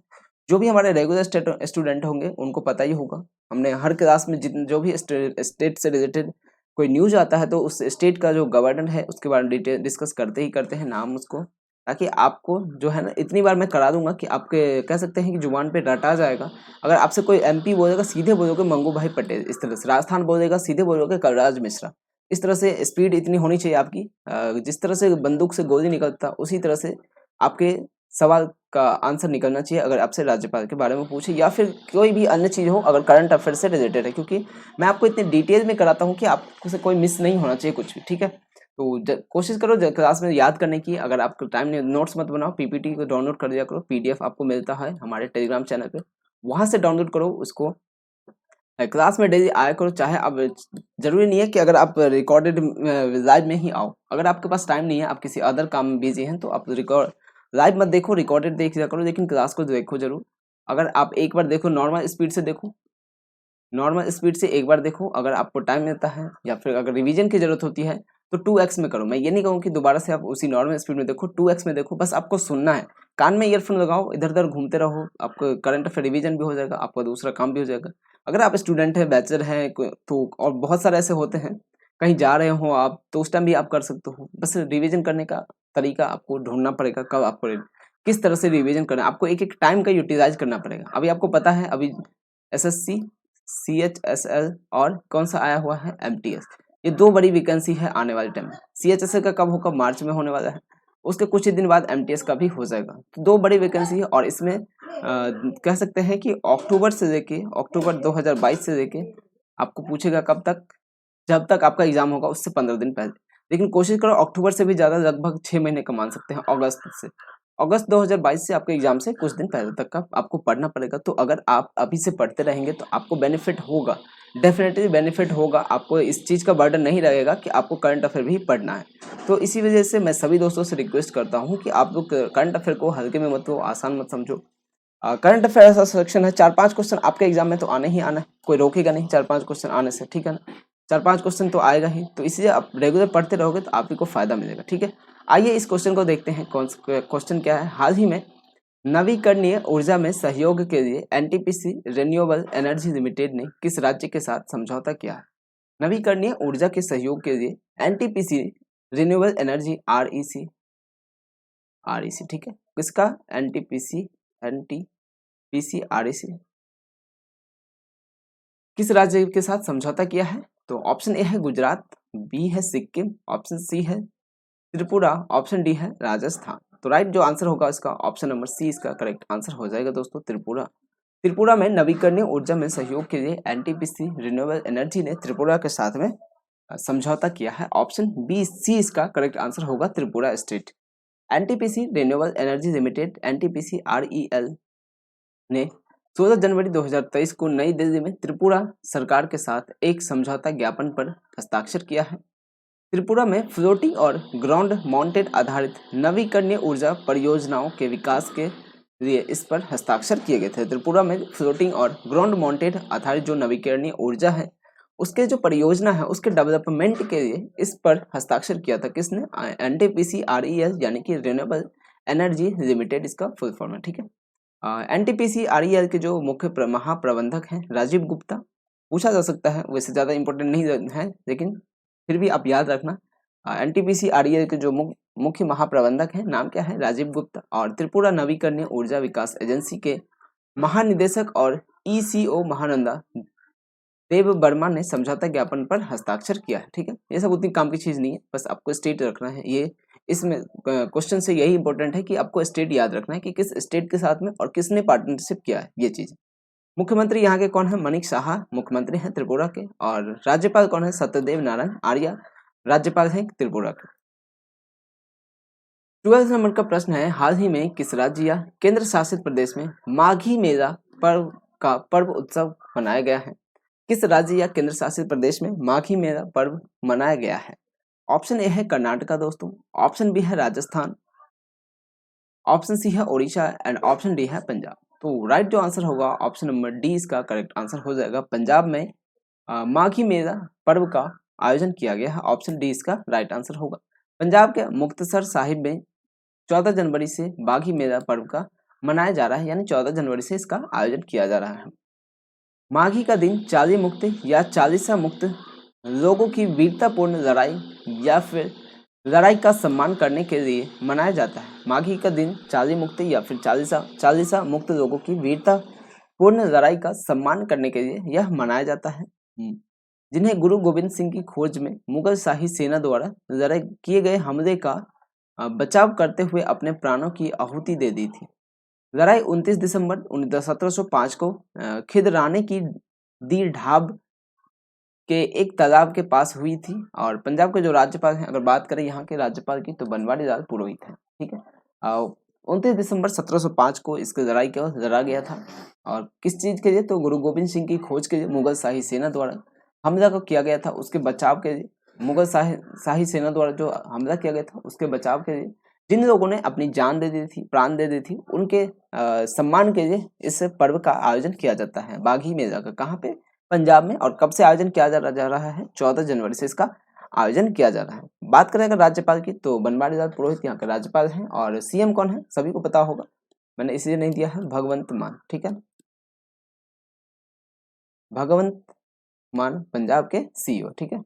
जो भी हमारे रेगुलर स्टूडेंट होंगे उनको पता ही होगा। हमने हर क्लास में जो भी स्टेट से रिलेटेड कोई न्यूज आता है तो उस स्टेट का जो गवर्नर है उसके बारे में डिटेल डिस्कस करते हैं नाम उसको, ताकि आपको जो है ना, इतनी बार मैं करा दूंगा कि आपके कह सकते हैं कि जुबान पे रटा जाएगा। अगर आपसे कोई MP बोलेगा सीधे बोलोगे मंगू भाई पटेल, इस तरह से। राजस्थान बोलेगा सीधे बोलोगे कलराज मिश्रा। इस तरह से स्पीड इतनी होनी चाहिए आपकी, जिस तरह से बंदूक से गोली निकलता उसी तरह से आपके सवाल का आंसर निकलना चाहिए। अगर आपसे राज्यपाल के बारे में पूछे या फिर कोई भी अन्य चीज़ हो, अगर करंट अफेयर से रिलेटेड है, क्योंकि मैं आपको इतने डिटेल में कराता हूँ कि आपको से कोई मिस नहीं होना चाहिए कुछ भी। ठीक है, तो कोशिश करो क्लास में याद करने की। अगर आपको टाइम नहीं, नोट्स मत बनाओ, PPT को डाउनलोड कर दिया करो। PDF आपको मिलता है हमारे टेलीग्राम चैनल पे, वहाँ से डाउनलोड करो उसको। क्लास में डेली आया करो। चाहे अब जरूरी नहीं है कि अगर आप रिकॉर्डेड लाइव में ही आओ। अगर आपके पास टाइम नहीं है, आप किसी अदर काम में बिजी हैं, तो आप लाइव मत देखो, रिकॉर्डेड देख लिया करो, लेकिन क्लास को देखो जरूर। अगर आप एक बार देखो, नॉर्मल स्पीड से देखो, नॉर्मल स्पीड से एक बार देखो। अगर आपको टाइम मिलता है या फिर अगर रिवीजन की जरूरत होती है तो 2x में करो। मैं ये नहीं कहूँ कि दोबारा से आप उसी नॉर्मल स्पीड में देखो, 2x में देखो। बस आपको सुनना है, कान में ईयरफोन लगाओ, इधर उधर घूमते रहो, आपको करंट अफेयर रिवीजन भी हो जाएगा, आपका दूसरा काम भी हो जाएगा। अगर आप स्टूडेंट हैं, बैचलर हैं तो, और बहुत सारे ऐसे होते हैं, कहीं जा रहे हो आप तो उस टाइम भी आप कर सकते हो। बस रिवीजन करने का तरीका आपको ढूंढना पड़ेगा, कब आपको किस तरह से रिवीजन करना, आपको एक एक टाइम का यूटिलाइज करना पड़ेगा। अभी आपको पता है, अभी SSC CHSL और कौन सा आया हुआ है, MTS, ये 2 बड़ी वैकेंसी है आने वाले टाइम में। CHSL का कब होगा, मार्च में होने वाला है, उसके कुछ ही दिन बाद MTS का भी हो जाएगा। तो 2 बड़ी वैकेंसी है और इसमें कह सकते हैं कि अक्टूबर 2022 से लेके आपको पूछेगा कब तक, जब तक आपका एग्जाम होगा उससे 15 दिन पहले। लेकिन कोशिश करो अक्टूबर से भी ज़्यादा, लगभग 6 महीने का मान सकते हैं, अगस्त 2022 से आपके एग्जाम से कुछ दिन पहले तक का आपको पढ़ना पड़ेगा। तो अगर आप अभी से पढ़ते रहेंगे तो आपको बेनिफिट होगा, डेफिनेटली बेनिफिट होगा। आपको इस चीज़ का बर्डन नहीं रहेगा कि आपको करंट अफेयर भी पढ़ना है। तो इसी वजह से मैं सभी दोस्तों से रिक्वेस्ट करता हूँ कि आप लोग करंट अफेयर को हल्के में मत लो, आसान मत समझो। करंट अफेयर ऐसा सेक्शन है, 4-5 क्वेश्चन आपके एग्जाम में तो आने ही आना है, कोई रोकेगा नहीं 4-5 क्वेश्चन आने से। ठीक है ना, 4-5 क्वेश्चन तो आएगा ही, तो इसलिए आप रेगुलर पढ़ते रहोगे तो आप ही को फायदा मिलेगा। ठीक है, आइए इस क्वेश्चन को देखते हैं। क्वेश्चन क्या है, हाल ही में नवीकरणीय ऊर्जा में सहयोग के लिए NTPC रिन्यूएबल एनर्जी लिमिटेड ने किस राज्य के साथ समझौता किया है। नवीकरणीय ऊर्जा के सहयोग के लिए एनटीपीसी रिन्यूएबल एनर्जी आरईसी, ठीक है, किसका एनटीपीसी आरईसी किस राज्य के साथ समझौता किया है? तो ऑप्शन ए है गुजरात, बी है सिक्किम, ऑप्शन सी है त्रिपुरा, ऑप्शन डी है राजस्थान। तो राइट जो आंसर होगा इसका ऑप्शन नंबर सी इसका करेक्ट आंसर हो जाएगा दोस्तों, त्रिपुरा। त्रिपुरा में नवीकरणीय ऊर्जा में सहयोग के लिए एनटीपीसी रिन्यूएबल एनर्जी ने त्रिपुरा के साथ में समझौता किया है। ऑप्शन बी सी इसका करेक्ट आंसर होगा, Tripura state. NTPC renewable energy limited NTPC REL ने 16 जनवरी 2023 को नई दिल्ली में त्रिपुरा सरकार के साथ एक समझौता ज्ञापन पर हस्ताक्षर किया है। त्रिपुरा में फ्लोटिंग और ग्राउंड माउंटेड आधारित नवीकरणीय ऊर्जा परियोजनाओं के विकास के लिए इस पर हस्ताक्षर किए गए थे। त्रिपुरा में फ्लोटिंग और ग्राउंड माउंटेड आधारित जो नवीकरणीय ऊर्जा है उसके जो परियोजना है उसके डेवलपमेंट के लिए इस पर हस्ताक्षर किया था किसने? एनटीपीसी आरईएल यानी कि रिन्यूएबल एनर्जी लिमिटेड इसका फुल फॉर्म है, ठीक है। एनटीपीसी आरईएल के जो मुख्य महाप्रबंधक हैं राजीव गुप्ता, पूछा जा सकता है, वैसे ज़्यादा इंपॉर्टेंट नहीं है लेकिन फिर भी आप याद रखना। एनटीपीसी आरईएल के जो मुख्य महाप्रबंधक हैं नाम क्या है? राजीव गुप्ता। और त्रिपुरा नवीकरणीय ऊर्जा विकास एजेंसी के महानिदेशक और ईसीओ महानंदा देव वर्मा ने समझौता ज्ञापन पर हस्ताक्षर किया है, ठीक है। ये सब उतनी काम की चीज़ नहीं है, बस आपको स्टेट रखना है। ये इसमें क्वेश्चन से यही इंपॉर्टेंट है कि आपको स्टेट याद रखना है कि किस स्टेट के साथ में और किसने पार्टनरशिप किया है, ये चीज़। मुख्यमंत्री यहाँ के कौन है? मनीष साहा मुख्यमंत्री हैं त्रिपुरा के। और राज्यपाल कौन है? सत्यदेव नारायण आर्य राज्यपाल हैं त्रिपुरा के। 12 नंबर का प्रश्न है, हाल ही में किस राज्य या केंद्र शासित प्रदेश में माघी मेला पर्व उत्सव मनाया गया है? किस राज्य या केंद्र शासित प्रदेश में माघी मेला पर्व मनाया गया है? ऑप्शन ए है कर्नाटका दोस्तों, ऑप्शन बी है राजस्थान, ऑप्शन सी है ओडिशा एंड ऑप्शन डी है पंजाब। तो राइट जो आंसर होगा ऑप्शन नंबर डी इसका करेक्ट आंसर हो जाएगा। पंजाब में माघी मेला पर्व का आयोजन किया गया है, ऑप्शन डी इसका राइट आंसर होगा। पंजाब के मुक्तसर साहिब में 14 जनवरी से माघी मेला पर्व का मनाया जा रहा है, यानी 14 जनवरी से इसका आयोजन किया जा रहा है। माघी का दिन चाली मुक्त या चालीसा मुक्त लोगों की वीरतापूर्ण लड़ाई या फिर लड़ाई का सम्मान करने के लिए मनाया जाता है। माघी का दिन चाली मुक्त या फिर चालीसा मुक्त लोगों की वीरतापूर्ण लड़ाई का सम्मान करने के लिए यह मनाया जाता है, जिन्हें गुरु गोविंद सिंह की खोज में मुगल शाही सेना द्वारा लड़ाई किए गए हमले का बचाव करते हुए अपने प्राणों की आहुति दे दी थी। लड़ाई 29 दिसंबर 1705 को खिदराने की दी ढाब के एक तालाब के पास हुई थी। और पंजाब के जो राज्यपाल हैं, अगर बात करें यहाँ के राज्यपाल की, तो बनवारी लाल पुरोहित हैं, ठीक है। 29 दिसंबर 1705 को इसकी लड़ाई को लड़ा गया था। और किस चीज़ के लिए? तो गुरु गोविंद सिंह की खोज के लिए मुगल शाही सेना द्वारा हमला को किया गया था, उसके बचाव के लिए मुगल शाही सेना द्वारा जो हमला किया गया था उसके बचाव के लिए जिन लोगों ने अपनी जान दे दी थी, प्राण दे दी थी, उनके सम्मान के लिए इस पर्व का आयोजन किया जाता है माघी मेला का। कहाँ पे? पंजाब में। और कब से आयोजन किया जा रहा है? 14 जनवरी से इसका आयोजन किया जा रहा है। बात करें अगर राज्यपाल की, तो बनवारी लाल पुरोहित यहाँ के राज्यपाल हैं। और सीएम कौन है? सभी को पता होगा, मैंने इसलिए नहीं दिया है, भगवंत मान, ठीक है। भगवंत मान पंजाब के सीईओ, ठीक है।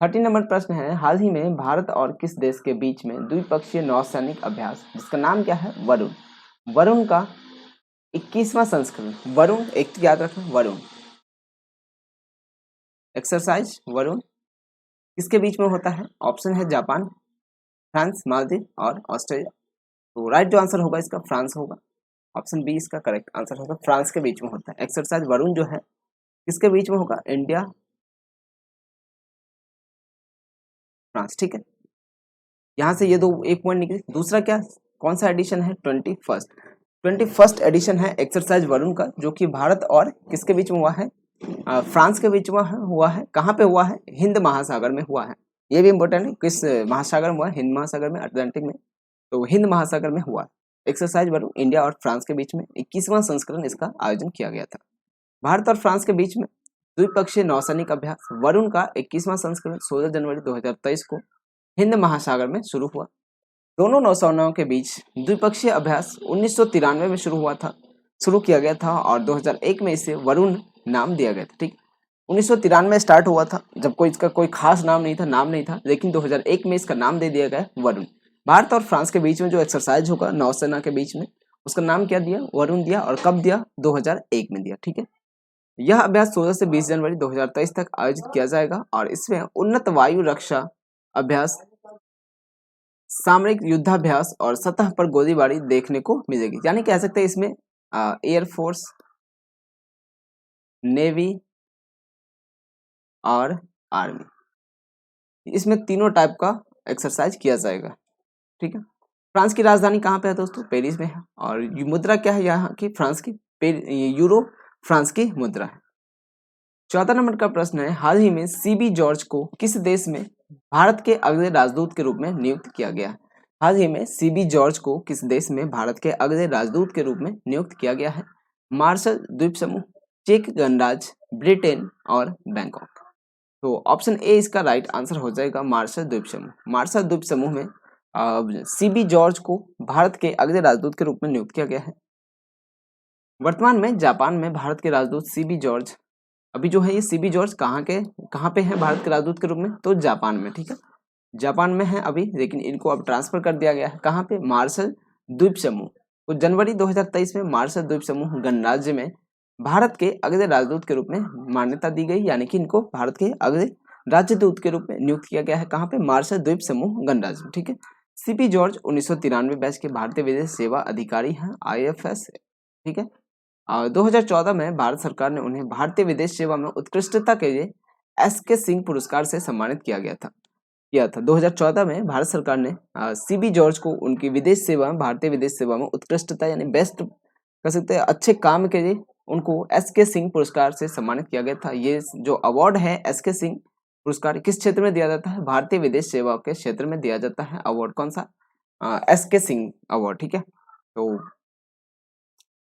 30 नंबर प्रश्न है, हाल ही में भारत और किस देश के बीच में द्विपक्षीय नौसैनिक अभ्यास जिसका नाम क्या है? वरुण का 21वां संस्करण, वरुण एक याद रखना, वरुण एक्सरसाइज वरुण किसके बीच में होता है? ऑप्शन है जापान, फ्रांस, मालदीव और ऑस्ट्रेलिया। तो राइट जो आंसर होगा इसका फ्रांस होगा, ऑप्शन बी इसका करेक्ट आंसर होगा। फ्रांस के बीच में होता है एक्सरसाइज वरुण जो है, किसके बीच में होगा? इंडिया फ्रांस, ठीक है। यहाँ से ये दो एक पॉइंट निकले। दूसरा क्या, कौन सा एडिशन है? 21st एडिशन है एक्सरसाइज वरुण का, जो कि भारत और किसके बीच में हुआ है? फ्रांस के बीच में हुआ है। कहाँ पे हुआ है? हिंद महासागर में हुआ है। ये भी इम्पोर्टेंट है, किस महासागर में हुआ? हिंद महासागर में, अटलांटिक में। तो हिंद महासागर में हुआ एक्सरसाइज वरुण, इंडिया और फ्रांस के बीच में 21वां संस्करण इसका आयोजन किया गया था। भारत और फ्रांस के बीच में द्विपक्षीय नौसैनिक अभ्यास वरुण का 21वां संस्करण 16 जनवरी 2023 को हिंद महासागर में शुरू हुआ। दोनों नौसेनाओं के बीच द्विपक्षीय अभ्यास 1993 में शुरू किया गया था और 2001 में इसे वरुण नाम दिया गया था, ठीक। 1993 में स्टार्ट हुआ था, जब कोई इसका कोई खास नाम नहीं था, लेकिन 2001 में इसका नाम दे दिया गया वरुण। भारत और फ्रांस के बीच में जो एक्सरसाइज होगा नौसेना के बीच में, उसका नाम क्या दिया? वरुण दिया। और कब दिया? 2001 में दिया। ठीक है, यह अभ्यास 16 से 20 जनवरी 2023 तक आयोजित किया जाएगा और इसमें उन्नत वायु रक्षा अभ्यास, सामरिक युद्धाभ्यास और सतह पर गोलीबारी देखने को मिलेगी। यानी कह सकते हैं इसमें एयरफोर्स, नेवी और आर्मी, इसमें तीनों टाइप का एक्सरसाइज किया जाएगा। ठीक है, फ्रांस की राजधानी कहाँ पे है दोस्तों? पेरिस में है। और मुद्रा क्या है यहाँ की? फ्रांस की यूरो फ्रांस की मुद्रा है। 14 नंबर का प्रश्न है, हाल ही में सीबी जॉर्ज को किस देश में भारत के अगले राजदूत के रूप में नियुक्त किया गया है? हाल ही में सीबी जॉर्ज को किस देश में भारत के अगले राजदूत के रूप में नियुक्त किया गया है? मार्शल द्वीप समूह, चेक गणराज्य, ब्रिटेन और बैंकॉक। तो ऑप्शन ए इसका राइट आंसर हो जाएगा, मार्शल द्वीप समूह। मार्शल द्वीप समूह में सीबी जॉर्ज को भारत के अगले राजदूत के रूप में नियुक्त किया गया है। वर्तमान में जापान में भारत के राजदूत सीबी जॉर्ज, अभी जो है ये सीबी जॉर्ज कहाँ पे हैं भारत के राजदूत के रूप में? तो जापान में। ठीक है, जापान में है अभी, लेकिन इनको अब ट्रांसफर कर दिया गया है कहाँ पे? मार्शल द्वीप समूह। तो जनवरी 2023 में मार्शल द्वीप समूह गणराज्य में भारत के अगले राजदूत के रूप में मान्यता दी गई, यानी कि इनको भारत के अगले राजदूत के रूप में नियुक्त किया गया है। कहाँ पे? मार्शल द्वीप समूह गणराज्य में। ठीक है, सीपी जॉर्ज 1993 बैच के भारतीय विदेश सेवा अधिकारी हैं, IFS। ठीक है, 2014 में भारत सरकार ने उन्हें भारतीय विदेश सेवा में उत्कृष्टता के लिए SK सिंह पुरस्कार से सम्मानित किया था। 2014 में भारत सरकार ने सीबी जॉर्ज को उनकी विदेश सेवा में, भारतीय विदेश सेवा में उत्कृष्टता यानी बेस्ट कह सकते हैं अच्छे काम के लिए उनको SK सिंह पुरस्कार से सम्मानित किया गया था। ये जो अवार्ड है SK सिंह पुरस्कार किस क्षेत्र में दिया जाता है? भारतीय विदेश सेवा के क्षेत्र में दिया जाता है अवार्ड। कौन सा? SK Singh award. ठीक है, तो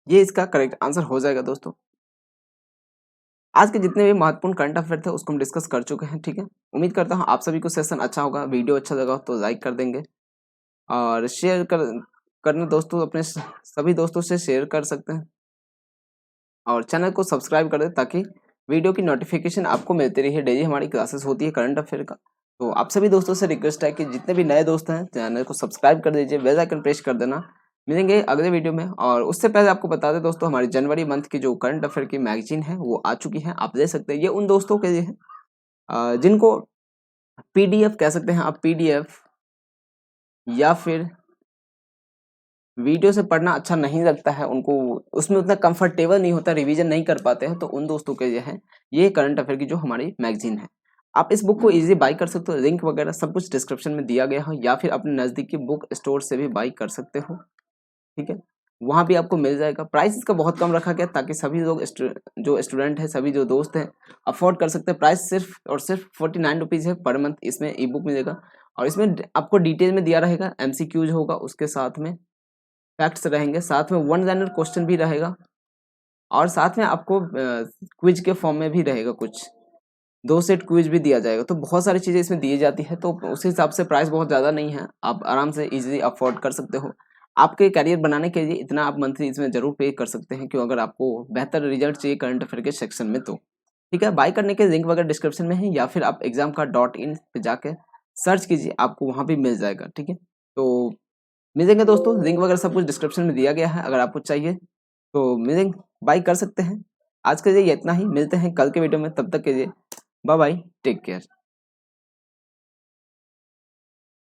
ये इसका करेक्ट आंसर हो जाएगा दोस्तों। आज के जितने भी महत्वपूर्ण करंट अफेयर थे उसको हम डिस्कस कर चुके हैं। ठीक है, उम्मीद करता हूँ आप सभी को सेशन अच्छा होगा। वीडियो अच्छा लगा तो लाइक कर देंगे और शेयर करना दोस्तों, अपने सभी दोस्तों से शेयर कर सकते हैं और चैनल को सब्सक्राइब कर दें ताकि वीडियो की नोटिफिकेशन आपको मिलती रही है। डेली हमारी क्लासेस होती है करंट अफेयर का। तो आप सभी दोस्तों से रिक्वेस्ट है कि जितने भी नए दोस्त हैं चैनल को सब्सक्राइब कर दीजिए, बेल आइकन प्रेस कर देना। मिलेंगे अगले वीडियो में। और उससे पहले आपको बता दें दोस्तों, हमारी जनवरी मंथ की जो करंट अफेयर की मैगजीन है वो आ चुकी है, आप ले सकते हैं। ये उन दोस्तों के लिए है जिनको PDF कह सकते हैं आप, PDF या फिर वीडियो से पढ़ना अच्छा नहीं लगता है, उनको उसमें उतना कंफर्टेबल नहीं होता, रिवीजन नहीं कर पाते हैं, तो उन दोस्तों के लिए है ये करंट अफेयर की जो हमारी मैगजीन है। आप इस बुक को इजीली बाई कर सकते हो, लिंक वगैरह सब कुछ डिस्क्रिप्शन में दिया गया है, या फिर अपने नज़दीकी बुक स्टोर से भी बाई कर सकते हो। ठीक है, वहाँ भी आपको मिल जाएगा। प्राइस इसका बहुत कम रखा गया ताकि सभी लोग जो स्टूडेंट है, सभी जो दोस्त हैं अफोर्ड कर सकते हैं। प्राइस सिर्फ और सिर्फ 49 रुपीज़ है पर मंथ। इसमें ई बुक मिलेगा और इसमें आपको डिटेल में दिया रहेगा, MCQs होगा, उसके साथ में फैक्ट्स रहेंगे, साथ में वन लाइनर क्वेश्चन भी रहेगा और साथ में आपको क्विज के फॉर्म में भी रहेगा, कुछ 2 सेट क्विज भी दिया जाएगा। तो बहुत सारी चीज़ें इसमें दी जाती है, तो उस हिसाब से प्राइस बहुत ज़्यादा नहीं है, आप आराम से इजीली अफोर्ड कर सकते हो। आपके करियर बनाने के लिए इतना आप मंथली इसमें जरूर पे कर सकते हैं, क्यों अगर आपको बेहतर रिजल्ट चाहिए करंट अफेयर के सेक्शन में तो। ठीक है, बाय करने के लिंक वगैरह डिस्क्रिप्शन में है, या फिर आप examka.in पे जाके सर्च कीजिए, आपको वहाँ भी मिल जाएगा। ठीक है, तो मिलेंगे दोस्तों, लिंक वगैरह सब कुछ डिस्क्रिप्शन में दिया गया है, अगर आपको चाहिए तो मिलेंगे, बाय कर सकते हैं। आज के लिए इतना ही, मिलते हैं कल के वीडियो में, तब तक के लिए बाय बाय, टेक केयर।